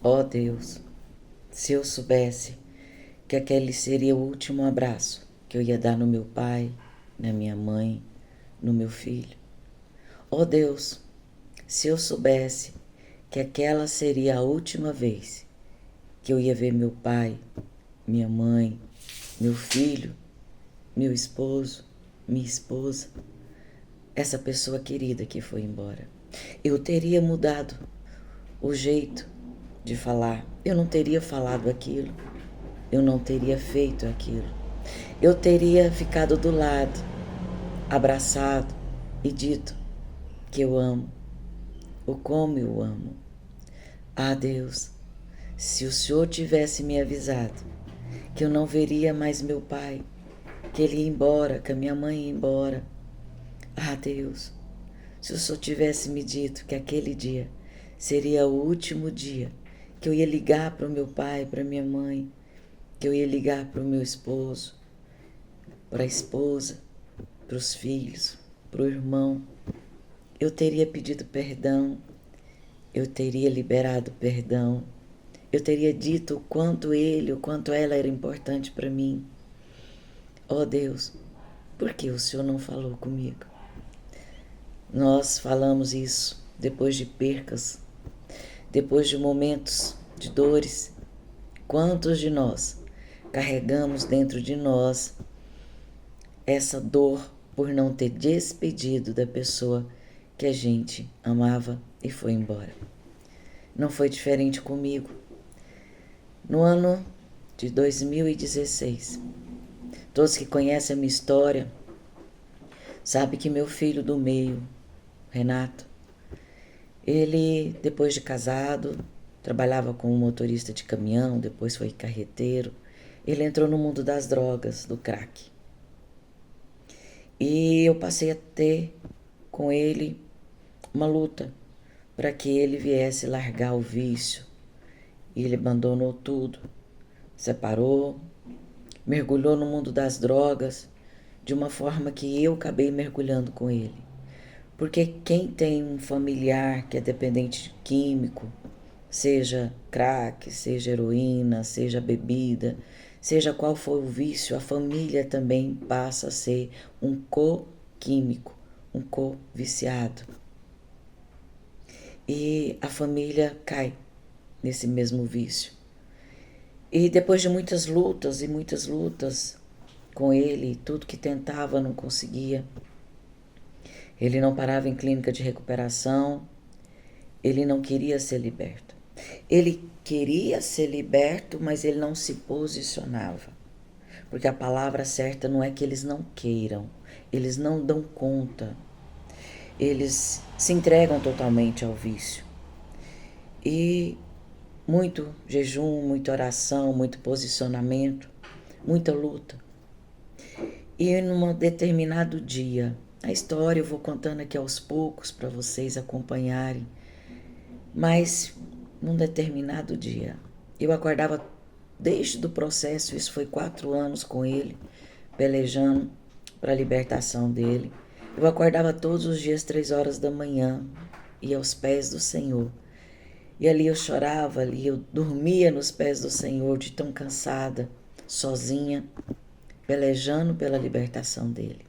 Ó Deus, se eu soubesse que aquele seria o último abraço que eu ia dar no meu pai, na minha mãe, no meu filho. Ó Deus, se eu soubesse que aquela seria a última vez que eu ia ver meu pai, minha mãe, meu filho, meu esposo, minha esposa, essa pessoa querida que foi embora. Eu teria mudado o jeito de falar. Eu não teria falado aquilo. Eu não teria feito aquilo. Eu teria ficado do lado, abraçado e dito que eu amo, o como eu amo. Ah, Deus, se o Senhor tivesse me avisado que eu não veria mais meu pai, que ele ia embora, que a minha mãe ia embora. Ah, Deus, se o Senhor tivesse me dito que aquele dia seria o último dia, que eu ia ligar para o meu pai, para minha mãe, que eu ia ligar para o meu esposo, para a esposa, para os filhos, para o irmão, eu teria pedido perdão, eu teria liberado perdão, eu teria dito o quanto ele, o quanto ela era importante para mim. Oh Deus, por que o Senhor não falou comigo? Nós falamos isso depois de percas, depois de momentos de dores. Quantos de nós carregamos dentro de nós essa dor por não ter despedido da pessoa que a gente amava e foi embora? Não foi diferente comigo. No ano de 2016, todos que conhecem a minha história sabem que meu filho do meio, Renato, ele, depois de casado, trabalhava como motorista de caminhão, depois foi carreteiro. Ele entrou no mundo das drogas, do crack. E eu passei a ter com ele uma luta para que ele viesse largar o vício. E ele abandonou tudo, separou, mergulhou no mundo das drogas de uma forma que eu acabei mergulhando com ele. Porque quem tem um familiar que é dependente de químico, seja crack, seja heroína, seja bebida, seja qual for o vício, a família também passa a ser um co-químico, um co-viciado. E a família cai nesse mesmo vício. E depois de muitas lutas com ele, tudo que tentava não conseguia. Ele não parava em clínica de recuperação, ele não queria ser liberto. Ele queria ser liberto, mas ele não se posicionava. Porque a palavra certa não é que eles não queiram, eles não dão conta. Eles se entregam totalmente ao vício. E muito jejum, muita oração, muito posicionamento, muita luta. E num determinado dia, a história eu vou contando aqui aos poucos para vocês acompanharem, mas num determinado dia, eu acordava desde o processo, isso foi 4 anos com ele, pelejando para a libertação dele. Eu acordava todos os dias 3 horas da manhã, ia aos pés do Senhor. E ali eu chorava, ali eu dormia nos pés do Senhor, de tão cansada, sozinha, pelejando pela libertação dele.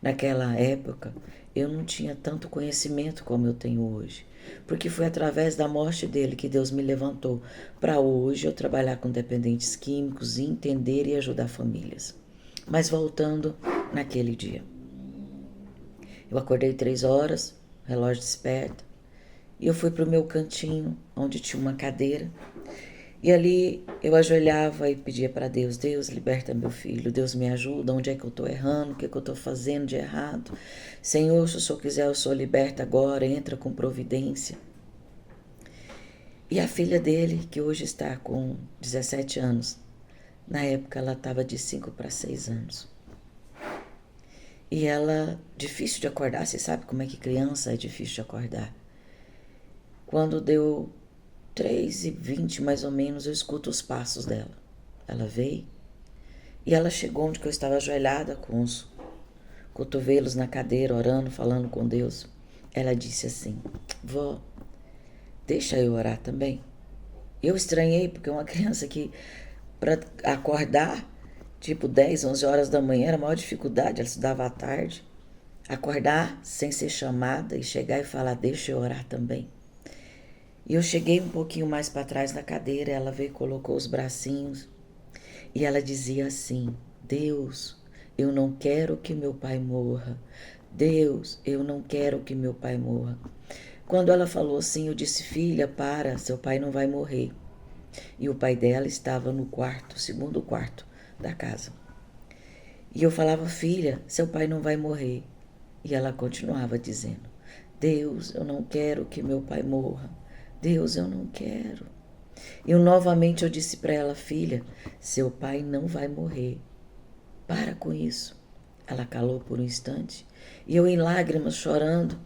Naquela época, eu não tinha tanto conhecimento como eu tenho hoje, porque foi através da morte dele que Deus me levantou para hoje eu trabalhar com dependentes químicos, entender e ajudar famílias. Mas voltando naquele dia, eu acordei 3 horas, relógio desperta, e eu fui para o meu cantinho, onde tinha uma cadeira. E ali eu ajoelhava e pedia para Deus, Deus, liberta meu filho, Deus me ajuda, onde é que eu estou errando, o que é que eu estou fazendo de errado. Senhor, se o Senhor quiser, eu sou liberta agora, entra com providência. E a filha dele, que hoje está com 17 anos, na época ela estava de 5 para 6 anos. E ela, difícil de acordar, você sabe como é que criança é difícil de acordar. Quando deu 3h20 mais ou menos, eu escuto os passos dela. Ela veio e ela chegou onde eu estava ajoelhada com os cotovelos na cadeira, orando, falando com Deus. Ela disse assim, vó, deixa eu orar também. Eu estranhei, porque uma criança que, para acordar, tipo 10, 11 horas da manhã, era a maior dificuldade, ela estudava à tarde. Acordar sem ser chamada e chegar e falar, deixa eu orar também. E eu cheguei um pouquinho mais para trás na cadeira, ela veio e colocou os bracinhos e ela dizia assim, Deus, eu não quero que meu pai morra. Deus, eu não quero que meu pai morra. Quando ela falou assim, eu disse, filha, para, seu pai não vai morrer. E o pai dela estava no quarto, segundo quarto da casa. E eu falava, filha, seu pai não vai morrer. E ela continuava dizendo, Deus, eu não quero que meu pai morra. Deus, eu não quero. E novamente eu disse para ela, filha, seu pai não vai morrer. Para com isso. Ela calou por um instante e eu em lágrimas, chorando,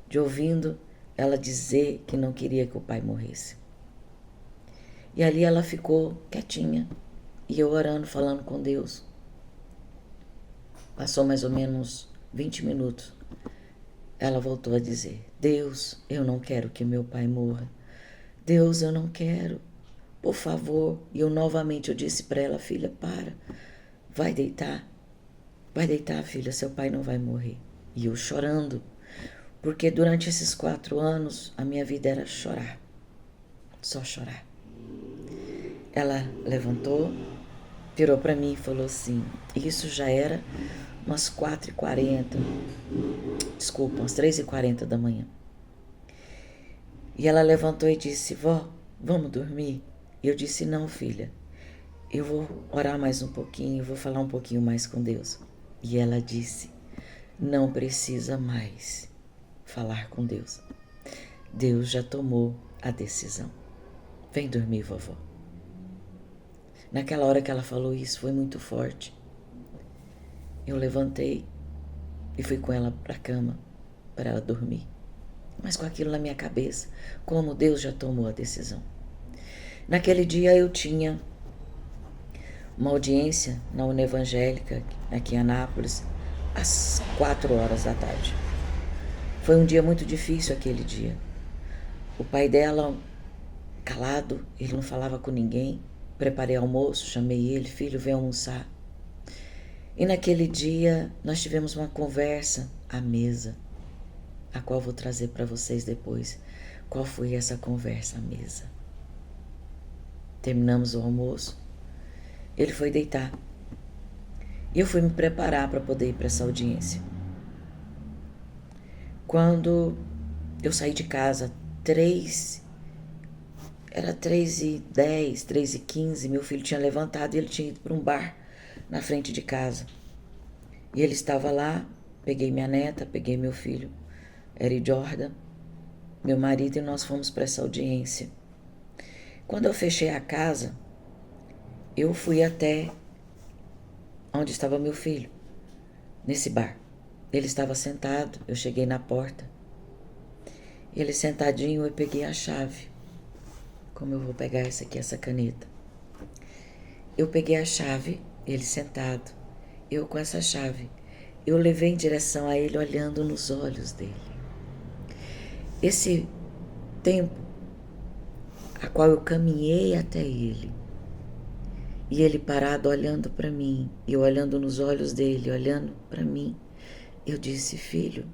de ouvindo ela dizer que não queria que o pai morresse. E ali ela ficou quietinha e eu orando, falando com Deus. Passou mais ou menos 20 minutos. Ela voltou a dizer, Deus, eu não quero que meu pai morra. Deus, eu não quero. Por favor. E eu novamente eu disse para ela, filha, para. Vai deitar. Vai deitar, filha, seu pai não vai morrer. E eu chorando. Porque durante esses 4 anos, a minha vida era chorar. Só chorar. Ela levantou, virou para mim e falou assim, isso já era umas 4h40, desculpa, umas 3h40 da manhã. E ela levantou e disse, vó, vamos dormir? E eu disse, não, filha, eu vou orar mais um pouquinho, vou falar um pouquinho mais com Deus. E ela disse, não precisa mais falar com Deus. Deus já tomou a decisão. Vem dormir, vovó. Naquela hora que ela falou isso, foi muito forte. Eu levantei e fui com ela para a cama para ela dormir. Mas com aquilo na minha cabeça, como Deus já tomou a decisão. Naquele dia eu tinha uma audiência na Unevangélica, aqui em Anápolis, às 4 horas da tarde. Foi um dia muito difícil aquele dia. O pai dela, calado, ele não falava com ninguém. Preparei almoço, chamei ele, filho, vem almoçar. E naquele dia nós tivemos uma conversa à mesa, a qual vou trazer para vocês depois. Qual foi essa conversa à mesa? Terminamos o almoço, ele foi deitar. E eu fui me preparar para poder ir para essa audiência. Quando eu saí de casa, era 3h10, 3h15, meu filho tinha levantado e ele tinha ido para um bar na frente de casa. E ele estava lá, peguei minha neta, peguei meu filho, Eri Jordan, meu marido, e nós fomos para essa audiência. Quando eu fechei a casa, eu fui até onde estava meu filho, nesse bar. Ele estava sentado, eu cheguei na porta. Ele sentadinho, eu peguei a chave. Como eu vou pegar essa aqui, essa caneta? Eu peguei a chave, ele sentado, eu com essa chave. Eu levei em direção a ele, olhando nos olhos dele. Esse tempo a qual eu caminhei até ele, e ele parado olhando para mim, e eu olhando nos olhos dele, olhando para mim, eu disse, filho,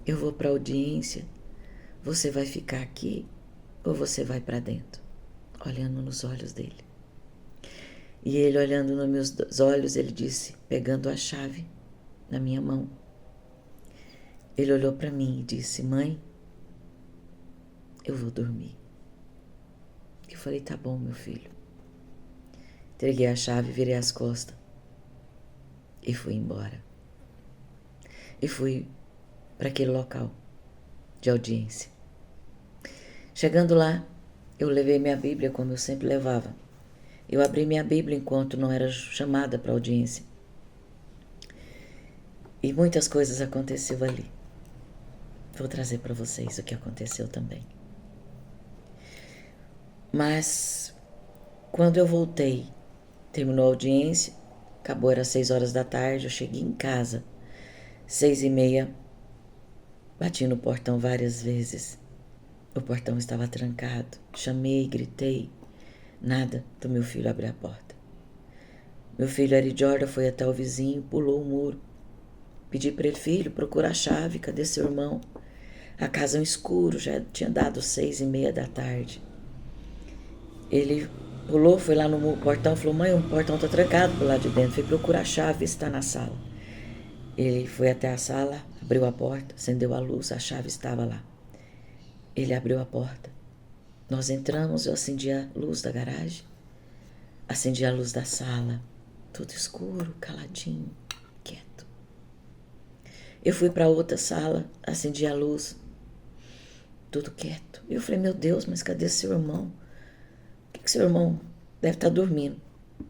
eu vou para a audiência, você vai ficar aqui ou você vai para dentro? Olhando nos olhos dele. E ele olhando nos meus olhos, ele disse, pegando a chave na minha mão, ele olhou para mim e disse, mãe, eu vou dormir. Eu falei, tá bom, meu filho. Entreguei a chave, virei as costas e fui embora. E fui para aquele local de audiência. Chegando lá, eu levei minha Bíblia como eu sempre levava. Eu abri minha Bíblia enquanto não era chamada para audiência. E muitas coisas aconteceram ali. Vou trazer para vocês o que aconteceu também. Mas quando eu voltei, terminou a audiência, acabou, era 6 horas da tarde, eu cheguei em casa, 6h30, bati no portão várias vezes. O portão estava trancado. Chamei, gritei. Nada do meu filho abrir a porta. Meu filho Jordan foi até o vizinho, pulou o muro. Pedi para ele: filho, procura a chave, cadê seu irmão? A casa é um escuro, já tinha dado 6:30 da tarde. Ele pulou, foi lá no portão, falou: mãe, o portão tá trancado pro lado de dentro. Fui procurar a chave, vê se tá na sala. Ele foi até a sala, abriu a porta, acendeu a luz, a chave estava lá. Ele abriu a porta. Nós entramos, eu acendi a luz da garagem, acendi a luz da sala, tudo escuro, caladinho, quieto. Eu fui para outra sala, acendi a luz, tudo quieto. Eu falei: meu Deus, mas cadê seu irmão? O que seu irmão deve estar dormindo?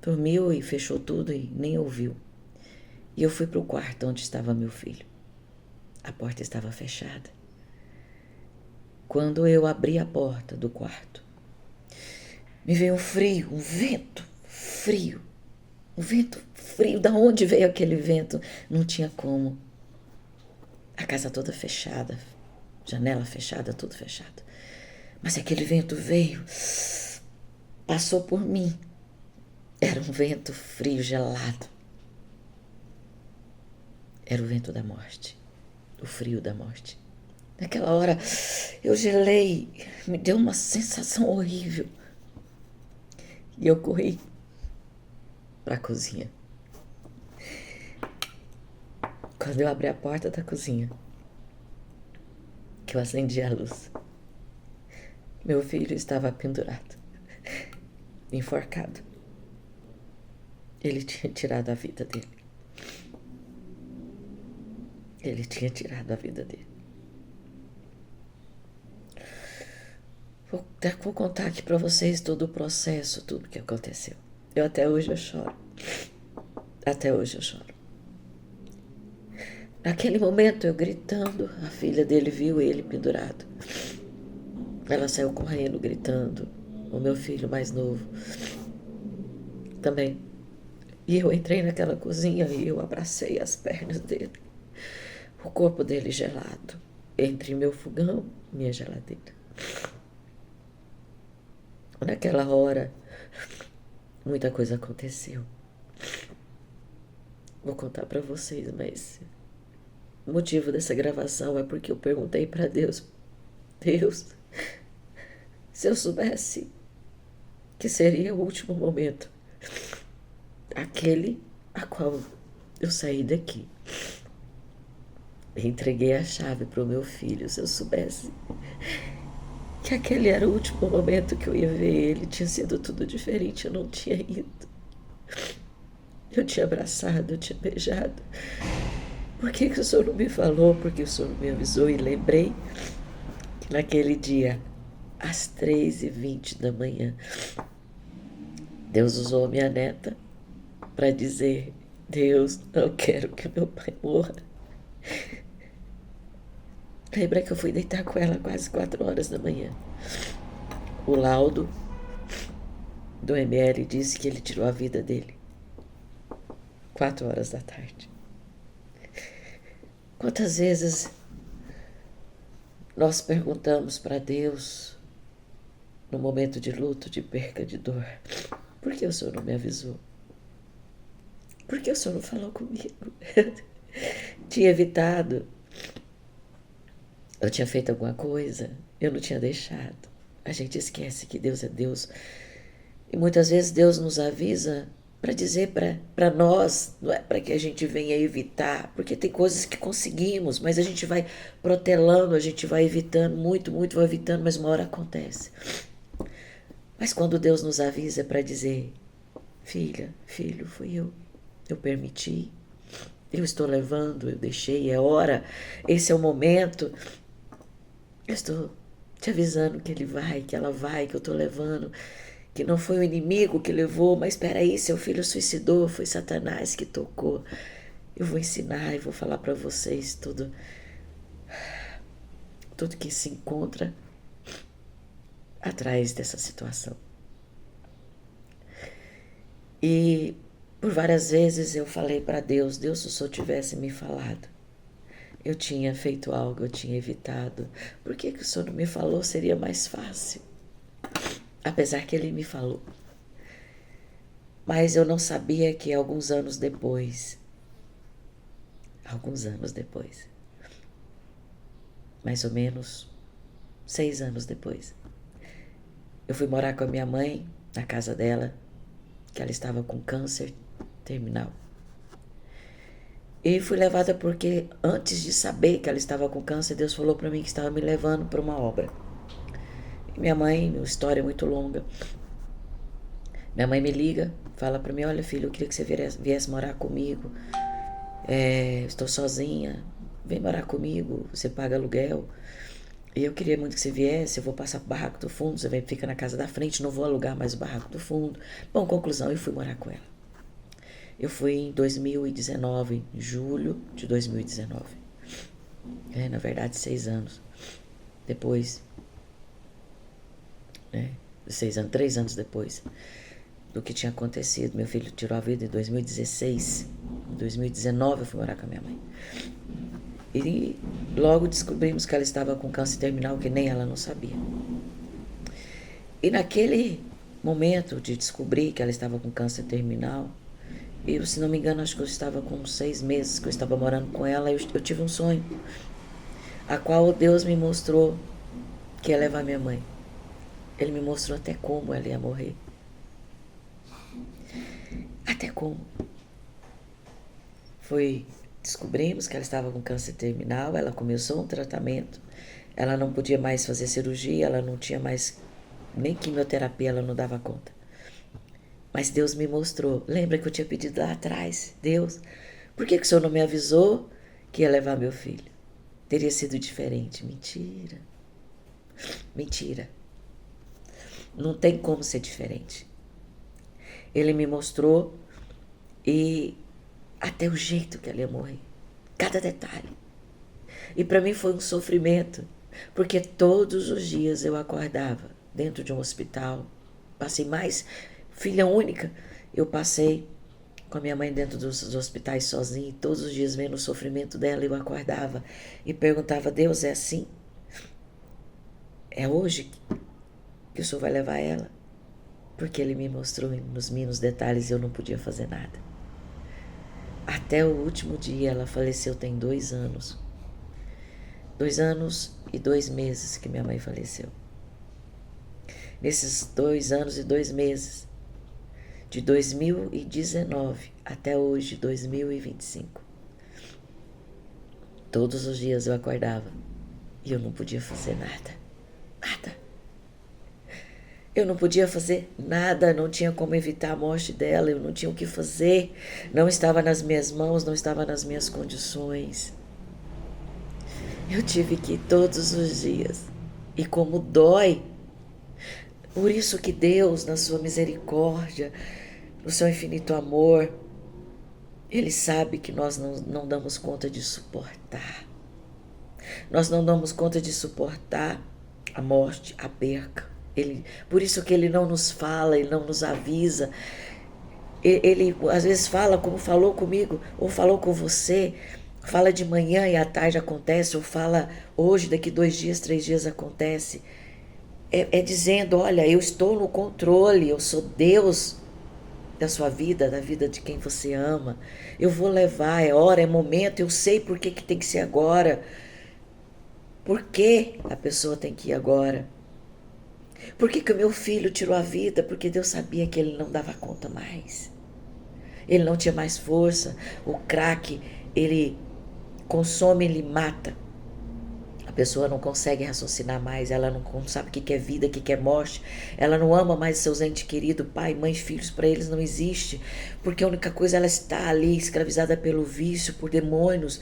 Dormiu e fechou tudo e nem ouviu. E eu fui para o quarto onde estava meu filho. A porta estava fechada. Quando eu abri a porta do quarto, me veio um frio, um vento frio. Um vento frio. Da onde veio aquele vento? Não tinha como. A casa toda fechada, janela fechada, tudo fechado. Mas aquele vento veio, passou por mim. Era um vento frio, gelado. Era o vento da morte, o frio da morte. Naquela hora eu gelei, me deu uma sensação horrível. E eu corri para a cozinha. Quando eu abri a porta da cozinha, que eu acendi a luz, meu filho estava pendurado, enforcado. Ele tinha tirado a vida dele. Ele tinha tirado a vida dele. Vou contar aqui para vocês todo o processo, tudo que aconteceu. Até hoje eu choro. Até hoje eu choro. Naquele momento eu gritando, a filha dele viu ele pendurado. Ela saiu correndo, gritando. O meu filho mais novo também. E eu entrei naquela cozinha e eu abracei as pernas dele. O corpo dele gelado, entre meu fogão e minha geladeira. Naquela hora, muita coisa aconteceu. Vou contar para vocês, mas o motivo dessa gravação é porque eu perguntei para Deus: Deus, se eu soubesse que seria o último momento, aquele a qual eu saí daqui, entreguei a chave para o meu filho, se eu soubesse que aquele era o último momento que eu ia ver ele, tinha sido tudo diferente, eu não tinha ido. Eu tinha abraçado, eu tinha beijado. Por que o senhor não me falou? Porque o senhor não me avisou? E lembrei que naquele dia, às 3:20 da manhã, Deus usou a minha neta para dizer: Deus, não quero que meu pai morra. Lembra que eu fui deitar com ela quase 4 horas da manhã. O laudo do ML disse que ele tirou a vida dele 4 horas da tarde. Quantas vezes nós perguntamos para Deus, no momento de luto, de perca, de dor: por que o senhor não me avisou? Por que o senhor não falou comigo? Tinha evitado. Eu tinha feito alguma coisa, eu não tinha deixado. A gente esquece que Deus é Deus. E muitas vezes Deus nos avisa para dizer para nós, não é para que a gente venha evitar, porque tem coisas que conseguimos, mas a gente vai protelando, a gente vai evitando, muito, vai evitando, mas uma hora acontece. Mas quando Deus nos avisa é para dizer: filha, filho, fui eu permiti, eu estou levando, eu deixei, é hora, esse é o momento. Eu estou te avisando que ele vai, que ela vai, que eu estou levando, que não foi o inimigo que levou, mas espera aí, seu filho suicidou, foi Satanás que tocou. Eu vou ensinar e vou falar para vocês tudo que se encontra atrás dessa situação. E por várias vezes eu falei para Deus: Deus, se o Senhor tivesse me falado, eu tinha feito algo, eu tinha evitado. Por que que o senhor não me falou? Seria mais fácil. Apesar que ele me falou. Mas eu não sabia que alguns anos depois, mais ou menos 6 anos depois, eu fui morar com a minha mãe, na casa dela, que ela estava com câncer terminal. E fui levada porque, antes de saber que ela estava com câncer, Deus falou para mim que estava me levando para uma obra. E minha mãe, uma história muito longa, minha mãe me liga, fala para mim, olha filho, eu queria que você viesse morar comigo. Estou sozinha, vem morar comigo, você paga aluguel. E eu queria muito que você viesse, eu vou passar pro barraco do fundo, você fica na casa da frente, não vou alugar mais o barraco do fundo. Bom, conclusão, eu fui morar com ela. Eu fui em 2019, em julho de 2019. Na verdade, 6 anos depois. 6 anos, 3 anos depois do que tinha acontecido. Meu filho tirou a vida em 2016. Em 2019 eu fui morar com a minha mãe. E logo descobrimos que ela estava com câncer terminal, que nem ela não sabia. E naquele momento de descobrir que ela estava com câncer terminal, eu, se não me engano, acho que eu estava com 6 meses que eu estava morando com ela, eu tive um sonho, a qual Deus me mostrou que ia levar minha mãe. Ele me mostrou até como ela ia morrer. Até como. Descobrimos que ela estava com câncer terminal, ela começou um tratamento, ela não podia mais fazer cirurgia, ela não tinha mais nem quimioterapia, ela não dava conta. Mas Deus me mostrou. Lembra que eu tinha pedido lá atrás? Deus, por que o senhor não me avisou que ia levar meu filho? Teria sido diferente. Mentira. Mentira. Não tem como ser diferente. Ele me mostrou e até o jeito que ela ia morrer. Cada detalhe. E para mim foi um sofrimento, porque todos os dias eu acordava dentro de um hospital. Passei mais, filha única, eu passei com a minha mãe dentro dos hospitais sozinha, e todos os dias vendo o sofrimento dela, eu acordava e perguntava, Deus, é assim? É hoje que o Senhor vai levar ela? Porque Ele me mostrou nos mínimos detalhes e eu não podia fazer nada. Até o último dia, ela faleceu tem 2 anos. 2 anos e 2 meses que minha mãe faleceu. Nesses 2 anos e 2 meses, de 2019 até hoje, 2025, todos os dias eu acordava e eu não podia fazer nada. Nada. Eu não podia fazer nada, não tinha como evitar a morte dela, eu não tinha o que fazer, não estava nas minhas mãos, não estava nas minhas condições. Eu tive que ir todos os dias. E como dói, por isso que Deus, na sua misericórdia, no seu infinito amor, Ele sabe que nós não damos conta de suportar. Nós não damos conta de suportar a morte, a perca. Por isso que Ele não nos fala, Ele não nos avisa. Ele às vezes fala como falou comigo, ou falou com você, fala de manhã e à tarde acontece, ou fala hoje, daqui 2 dias, 3 dias acontece. É dizendo, olha, eu estou no controle, eu sou Deus da sua vida, da vida de quem você ama. Eu vou levar, é hora, é momento, eu sei por que tem que ser agora. Por que a pessoa tem que ir agora? Por que o meu filho tirou a vida? Porque Deus sabia que ele não dava conta mais. Ele não tinha mais força. O crack, ele consome, ele mata. A pessoa não consegue raciocinar mais, ela não sabe o que é vida, o que é morte. Ela não ama mais seus entes queridos, pai, mãe, filhos, para eles não existe. Porque a única coisa, ela está ali escravizada pelo vício, por demônios.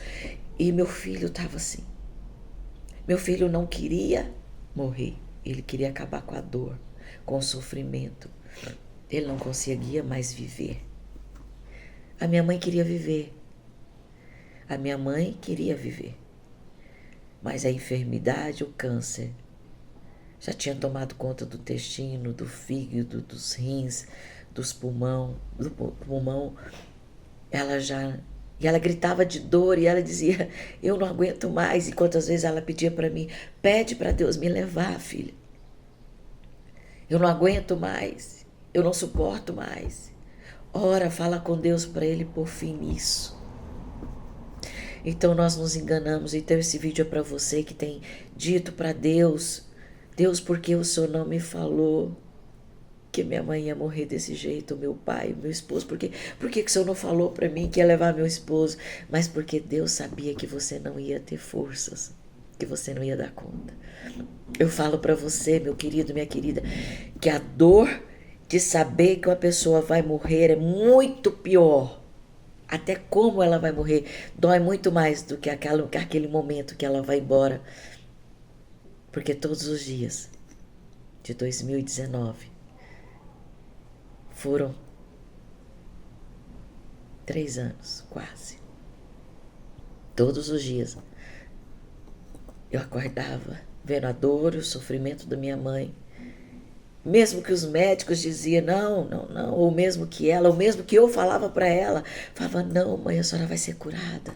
E meu filho estava assim. Meu filho não queria morrer. Ele queria acabar com a dor, com o sofrimento. Ele não conseguia mais viver. A minha mãe queria viver. A minha mãe queria viver. Mas a enfermidade, o câncer, já tinha tomado conta do intestino, do fígado, dos rins, do pulmão. Ela já E ela gritava de dor e ela dizia, eu não aguento mais. E quantas vezes ela pedia para mim, pede para Deus me levar, filha. Eu não aguento mais, eu não suporto mais. Ora, fala com Deus para Ele pôr fim nisso. Então nós nos enganamos. Então esse vídeo é para você que tem dito para Deus, Deus, por que o Senhor não me falou que minha mãe ia morrer desse jeito, meu pai, meu esposo? Por que o Senhor não falou para mim que ia levar meu esposo? Mas porque Deus sabia que você não ia ter forças, que você não ia dar conta. Eu falo para você, meu querido, minha querida, que a dor de saber que uma pessoa vai morrer é muito pior. Até como ela vai morrer dói muito mais do que aquele momento que ela vai embora. Porque todos os dias de 2019 foram 3 anos, quase. Todos os dias eu acordava vendo a dor e o sofrimento da minha mãe. Mesmo que os médicos diziam não, não, não, ou mesmo que ela, ou mesmo que eu falava para ela, falava, não, mãe, a senhora vai ser curada.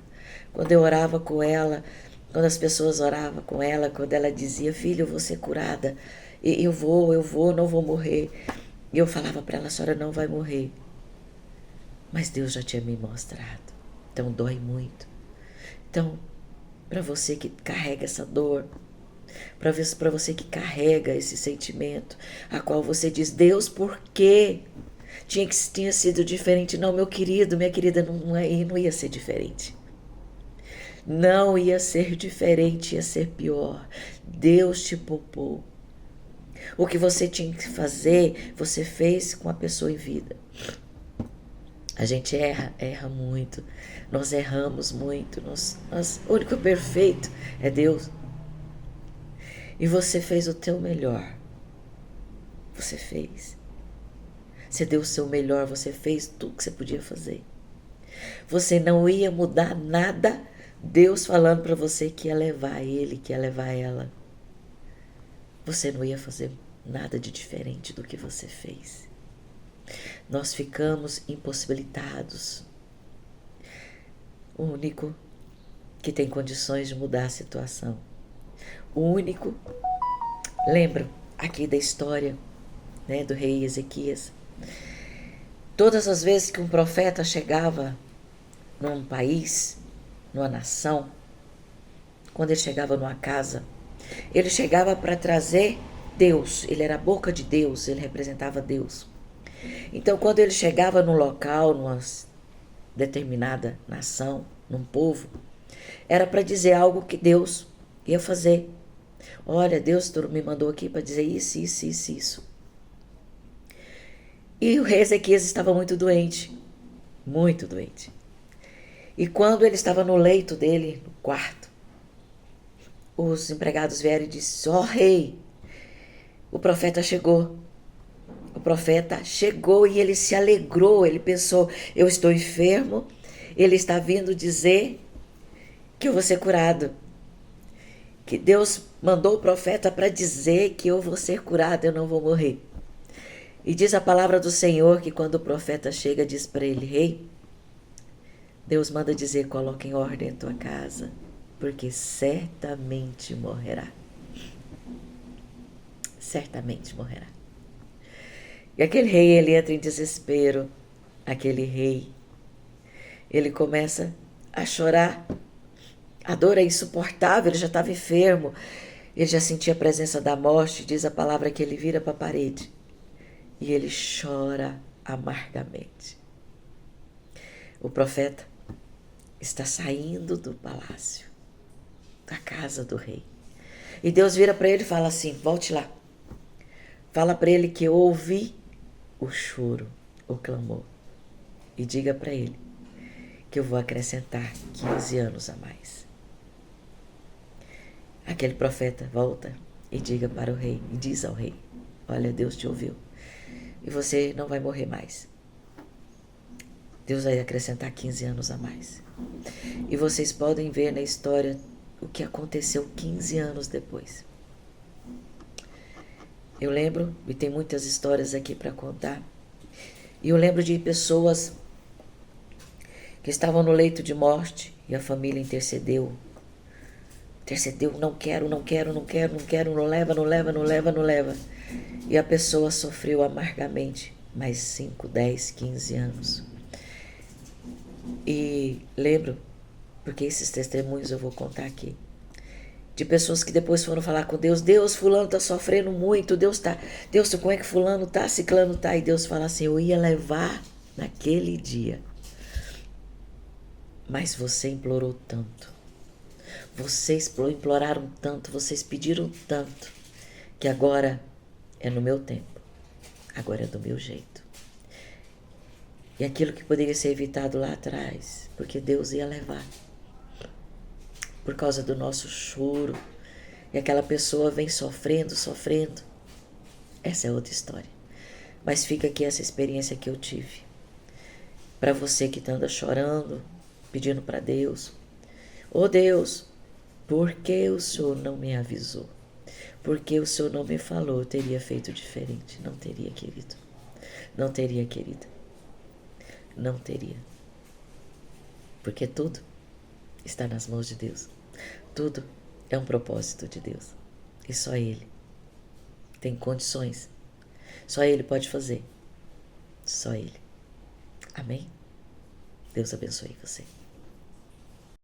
Quando eu orava com ela, quando as pessoas oravam com ela, quando ela dizia, filha, eu vou ser curada, eu vou, não vou morrer. E eu falava para ela, a senhora não vai morrer. Mas Deus já tinha me mostrado, então dói muito. Então, para você que carrega essa dor, para você que carrega esse sentimento, a qual você diz, Deus, por quê? Tinha sido diferente. Não, meu querido, minha querida, não ia ser diferente. Não ia ser diferente, ia ser pior. Deus te poupou. O que você tinha que fazer, você fez com a pessoa em vida. A gente erra muito. Nós erramos muito. O único perfeito é Deus. E você fez o teu melhor. Você fez. Você deu o seu melhor, você fez tudo que você podia fazer. Você não ia mudar nada, Deus falando para você que ia levar ele, que ia levar ela. Você não ia fazer nada de diferente do que você fez. Nós ficamos impossibilitados. O único que tem condições de mudar a situação. O único, lembro aqui da história, né, do rei Ezequias. Todas as vezes que um profeta chegava num país, numa nação, quando ele chegava numa casa, ele chegava para trazer Deus, ele era a boca de Deus, ele representava Deus. Então, quando ele chegava num local, numa determinada nação, num povo, era para dizer algo que Deus ia fazer. Olha, Deus me mandou aqui para dizer isso, isso, isso, isso. E o rei Ezequias estava muito doente, muito doente. E quando ele estava no leito dele, no quarto, os empregados vieram e disseram, ó rei, o profeta chegou. O profeta chegou e ele se alegrou, ele pensou, eu estou enfermo, ele está vindo dizer que eu vou ser curado. Que Deus mandou o profeta para dizer que eu vou ser curado, eu não vou morrer. E diz a palavra do Senhor que quando o profeta chega, diz para ele, rei, Deus manda dizer, coloca em ordem a tua casa, porque certamente morrerá. Certamente morrerá. E aquele rei, ele entra em desespero. Aquele rei, ele começa a chorar. A dor é insuportável, ele já estava enfermo. Ele já sentia a presença da morte. Diz a palavra que ele vira para a parede. E ele chora amargamente. O profeta está saindo do palácio, da casa do rei. E Deus vira para ele e fala assim, volte lá. Fala para ele que eu ouvi o choro, o clamor. E diga para ele que eu vou acrescentar 15 anos a mais. Aquele profeta volta e diga para o rei, e diz ao rei, olha, Deus te ouviu. E você não vai morrer mais. Deus vai acrescentar 15 anos a mais. E vocês podem ver na história o que aconteceu 15 anos depois. Eu lembro, e tem muitas histórias aqui para contar, e eu lembro de pessoas que estavam no leito de morte e a família intercedeu. Intercedeu, não quero, não quero, não quero, não quero, não leva, não leva, não leva, não leva. E a pessoa sofreu amargamente mais 5, 10, 15 anos. E lembro, porque esses testemunhos eu vou contar aqui, de pessoas que depois foram falar com Deus, Deus, fulano está sofrendo muito, Deus, como é que fulano está, ciclano está? E Deus fala assim, eu ia levar naquele dia, mas você implorou tanto, vocês imploraram tanto, vocês pediram tanto, que agora é no meu tempo, agora é do meu jeito. E aquilo que poderia ser evitado lá atrás, porque Deus ia levar, por causa do nosso choro, e aquela pessoa vem sofrendo, sofrendo. Essa é outra história. Mas fica aqui essa experiência que eu tive. Para você que anda chorando, pedindo para Deus, ô Deus, por que o Senhor não me avisou? Por que o Senhor não me falou? Eu teria feito diferente. Não teria, querido. Não teria, querida. Não teria. Porque tudo está nas mãos de Deus. Tudo é um propósito de Deus. E só Ele tem condições. Só Ele pode fazer. Só Ele. Amém? Deus abençoe você.